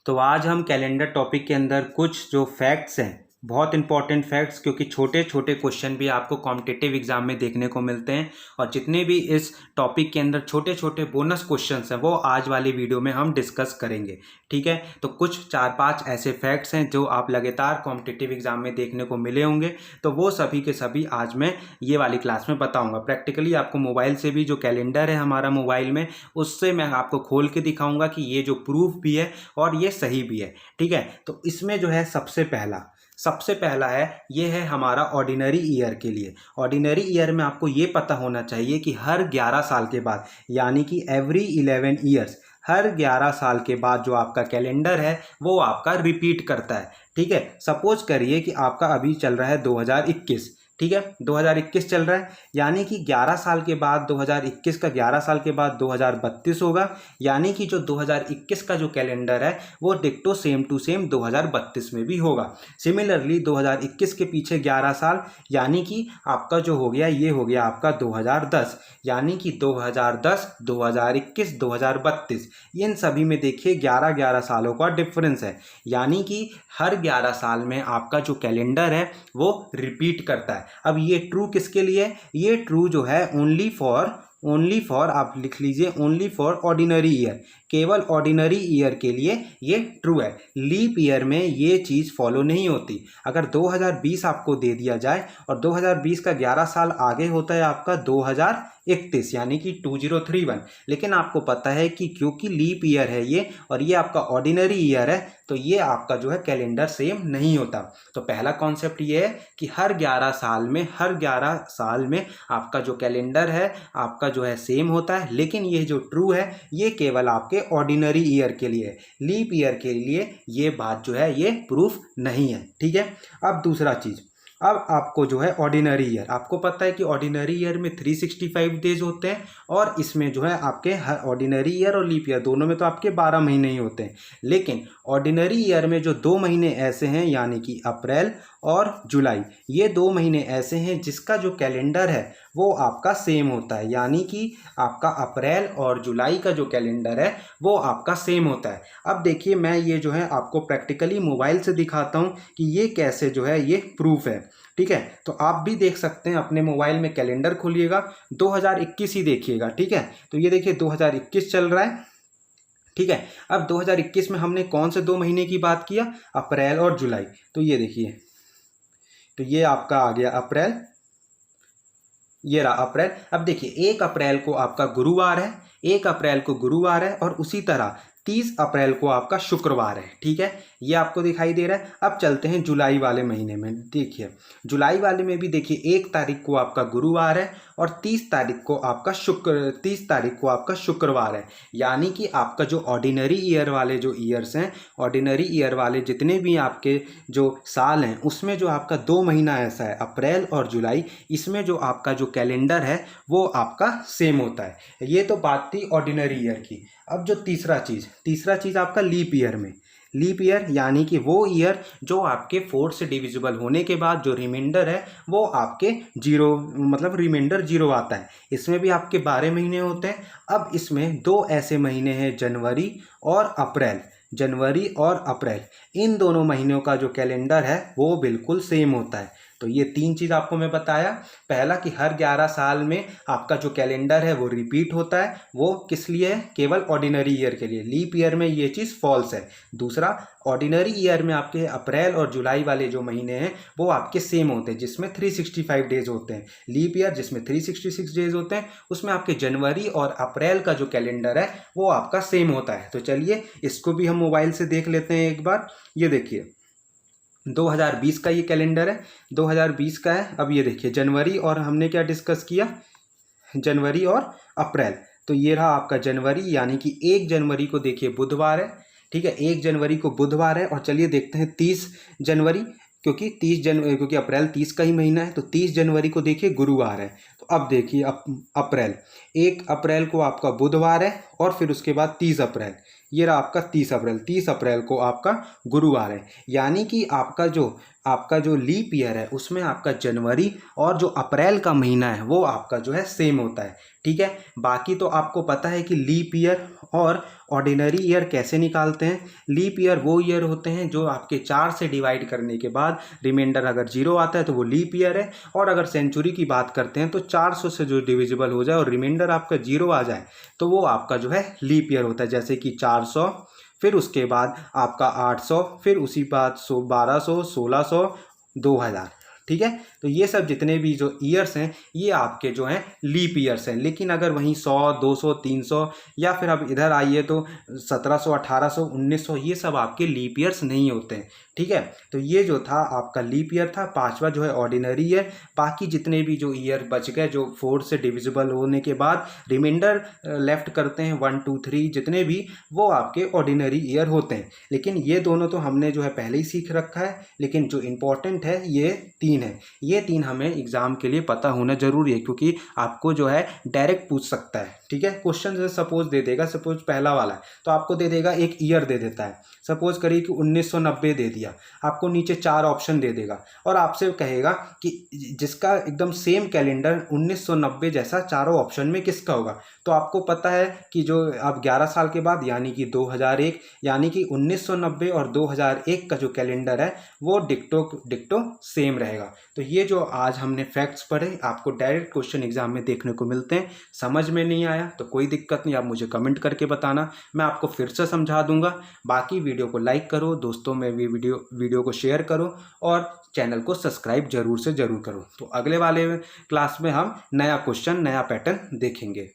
तो आज हम कैलेंडर टॉपिक के अंदर कुछ जो फैक्ट्स हैं, बहुत इंपॉर्टेंट फैक्ट्स, क्योंकि छोटे छोटे क्वेश्चन भी आपको कॉम्पिटिटिव एग्जाम में देखने को मिलते हैं और जितने भी इस टॉपिक के अंदर छोटे छोटे बोनस क्वेश्चंस हैं वो आज वाली वीडियो में हम डिस्कस करेंगे। ठीक है, तो कुछ 4-5 ऐसे फैक्ट्स हैं जो आप लगातार कॉम्पिटिटिव एग्जाम में देखने को मिले होंगे, तो वो सभी के सभी आज मैं ये वाली क्लास में बताऊँगा। प्रैक्टिकली आपको मोबाइल से भी जो कैलेंडर है हमारा मोबाइल में, उससे मैं आपको खोल के दिखाऊँगा कि ये जो प्रूफ भी है और ये सही भी है। ठीक है, तो इसमें जो है सबसे पहला है, ये है हमारा ऑर्डिनरी ईयर के लिए। ऑर्डिनरी ईयर में आपको ये पता होना चाहिए कि हर 11 साल के बाद, यानी कि एवरी 11 ईयर्स, हर 11 साल के बाद जो आपका कैलेंडर है वो आपका रिपीट करता है। ठीक है, सपोज करिए कि आपका अभी चल रहा है 2021। ठीक है, 2021 चल रहा है, यानी कि 11 साल के बाद 2021 का 11 साल के बाद 2032 होगा, यानी कि जो 2021 का जो कैलेंडर है वो डिक्टो सेम टू सेम 2032 में भी होगा। सिमिलरली 2021 के पीछे 11 साल, यानी कि आपका जो हो गया ये हो गया आपका 2010, यानी कि 2010, 2021, 2032, इन सभी में देखिए 11-11 सालों का डिफरेंस है, यानी कि हर 11 साल में आपका जो कैलेंडर है वो रिपीट करता है। अब ये ट्रू किसके लिए? ये ट्रू जो है ओनली फॉर आप लिख लीजिए, ओनली फॉर ऑर्डिनरी ईयर, केवल ऑर्डिनरी ईयर के लिए ये ट्रू है। लीप ईयर में ये चीज़ फॉलो नहीं होती। अगर 2020 आपको दे दिया जाए और 2020 का 11 साल आगे होता है आपका 2031, यानी कि 2031, लेकिन आपको पता है कि क्योंकि लीप ईयर है ये और ये आपका ऑर्डिनरी ईयर है, तो ये आपका जो है कैलेंडर सेम नहीं होता। तो पहला कॉन्सेप्ट ये है कि हर 11 साल में आपका जो कैलेंडर है आपका जो है सेम होता है, लेकिन ये जो ट्रू है ये केवल आपके ऑर्डिनरी ईयर के लिए है। लीप ईयर के लिए ये बात जो है ये प्रूफ नहीं है। ठीक है, अब दूसरा चीज़, अब आपको जो है ऑर्डिनरी ईयर, आपको पता है कि ऑर्डिनरी ईयर में 365 डेज होते हैं और इसमें जो है आपके ऑर्डिनरी ईयर और लीप ईयर दोनों में तो आपके 12 महीने ही होते हैं, लेकिन ऑर्डिनरी ईयर में जो 2 महीने ऐसे हैं, यानी कि अप्रैल और जुलाई, ये 2 महीने ऐसे हैं जिसका जो कैलेंडर है वो आपका सेम होता है, यानी कि आपका अप्रैल और जुलाई का जो कैलेंडर है वो आपका सेम होता है। अब देखिए, मैं ये जो है आपको प्रैक्टिकली मोबाइल से दिखाता हूँ कि ये कैसे जो है ये प्रूफ है। ठीक है, तो आप भी देख सकते हैं, अपने मोबाइल में कैलेंडर खोलिएगा, 2021 ही देखिएगा। ठीक है, तो ये देखिए 2021 चल रहा है। ठीक है, अब 2021 में हमने कौन से 2 महीने की बात किया? अप्रैल और जुलाई। तो ये देखिए, तो ये आपका आ गया अप्रैल, ये रहा अप्रैल। अब देखिए 1 अप्रैल को आपका गुरुवार है, 1 अप्रैल को गुरुवार है और उसी तरह 30 अप्रैल को आपका शुक्रवार है। ठीक है, ये आपको दिखाई दे रहा है। अब चलते हैं जुलाई वाले महीने में। देखिए जुलाई वाले में भी देखिए 1 तारीख को आपका गुरुवार है और 30 तारीख को आपका शुक्रवार है, यानी कि आपका जो ऑर्डिनरी ईयर वाले जो ईयर्स हैं, ऑर्डिनरी ईयर वाले जितने भी आपके जो साल हैं, उसमें जो आपका 2 महीना ऐसा है अप्रैल और जुलाई, इसमें जो आपका जो कैलेंडर है वो आपका सेम होता है। ये तो बात थी ऑर्डिनरी ईयर की। अब जो तीसरा चीज़ आपका लीप ईयर में, लीप ईयर यानी कि वो ईयर जो आपके 4 से डिविजिबल होने के बाद जो रिमाइंडर है वो आपके 0, मतलब रिमाइंडर 0 आता है। इसमें भी आपके 12 महीने होते हैं। अब इसमें 2 ऐसे महीने हैं, जनवरी और अप्रैल, इन दोनों महीनों का जो कैलेंडर है वो बिल्कुल सेम होता है। तो ये 3 चीज़ आपको मैं बताया। पहला कि हर 11 साल में आपका जो कैलेंडर है वो रिपीट होता है, वो किस लिए है? केवल ऑर्डिनरी ईयर के लिए। लीप ईयर में ये चीज़ फॉल्स है। दूसरा, ऑर्डिनरी ईयर में आपके अप्रैल और जुलाई वाले जो महीने हैं वो आपके सेम होते हैं, जिसमें 365 डेज होते हैं। लीप ईयर जिसमें 366 डेज होते हैं, उसमें आपके जनवरी और अप्रैल का जो कैलेंडर है वो आपका सेम होता है। तो चलिए इसको भी हम मोबाइल से देख लेते हैं एक बार। ये देखिए 2020 का ये कैलेंडर है, 2020 का है। अब ये देखिए जनवरी और हमने क्या डिस्कस किया? जनवरी और अप्रैल। तो ये रहा आपका जनवरी, यानी कि 1 जनवरी को देखिए बुधवार है। ठीक है, 1 जनवरी को बुधवार है। और चलिए देखते हैं 30 जनवरी, क्योंकि अप्रैल 30 का ही महीना है, तो 30 जनवरी को देखिए गुरुवार है। तो अब देखिए अप्रैल, 1 अप्रैल को आपका बुधवार है और फिर उसके बाद 30 अप्रैल, ये रहा आपका 30 अप्रैल को आपका गुरुवार है, यानी कि आपका जो आपका जो लीप ईयर है उसमें आपका जनवरी और जो अप्रैल का महीना है वो आपका जो है सेम होता है, ठीक है। बाकी तो आपको पता है कि लीप ईयर और ऑर्डिनरी ईयर कैसे निकालते हैं। लीप ईयर वो ईयर होते हैं जो आपके 4 से डिवाइड करने के बाद रिमाइंडर अगर 0 आता है तो वो लीप ईयर है। और अगर सेंचुरी की बात करते हैं तो 400 से जो डिविजिबल हो जाए और रिमाइंडर आपका 0 आ जाए तो वो आपका जो है लीप ईयर होता है। जैसे कि 400, फिर उसके बाद आपका 800, फिर उसी बाद 1200, 1600, 2000, ठीक है। तो ये सब जितने भी जो ईयर्स हैं ये आपके जो हैं लीप ईयर्स हैं। लेकिन अगर वहीं 100, 200, 300 या फिर अब इधर आइए तो 1700, 1800, 1900 ये सब आपके लीप ईयर्स नहीं होते हैं, ठीक है। तो ये जो था आपका लीप ईयर था। पांचवा जो है ऑर्डिनरी ईयर। बाकी जितने भी जो ईयर बच गए जो 4 से डिविजिबल होने के बाद रिमाइंडर लेफ्ट करते हैं 1, 2, 3 जितने भी, वो आपके ऑर्डिनरी ईयर होते हैं। लेकिन ये दोनों तो हमने जो है पहले ही सीख रखा है, लेकिन जो इंपॉर्टेंट है ये 3 है। ये 3 हमें एग्जाम के लिए पता होना जरूरी है, क्योंकि आपको जो है डायरेक्ट पूछ सकता है, ठीक है। क्वेश्चन जैसे सपोज दे देगा, सपोज पहला वाला है तो आपको दे देगा एक ईयर दे देता है, सपोज करिए कि 1990 दे दिया, आपको नीचे 4 ऑप्शन दे देगा और आपसे कहेगा कि जिसका एकदम सेम कैलेंडर 1990 जैसा चारों ऑप्शन में किसका होगा। तो आपको पता है कि जो अब 11 साल के बाद यानी कि 2001, यानी कि 1990 और 2001 का जो कैलेंडर है वो डिक्टो सेम रहेगा। तो ये जो आज हमने फैक्ट्स पढ़े आपको डायरेक्ट क्वेश्चन एग्जाम में देखने को मिलते हैं। समझ में नहीं आया तो कोई दिक्कत नहीं, आप मुझे कमेंट करके बताना, मैं आपको फिर से समझा दूंगा। बाकी वीडियो को लाइक करो, दोस्तों में भी वीडियो को शेयर करो और चैनल को सब्सक्राइब जरूर से जरूर करो। तो अगले वाले क्लास में हम नया क्वेश्चन, नया पैटर्न देखेंगे।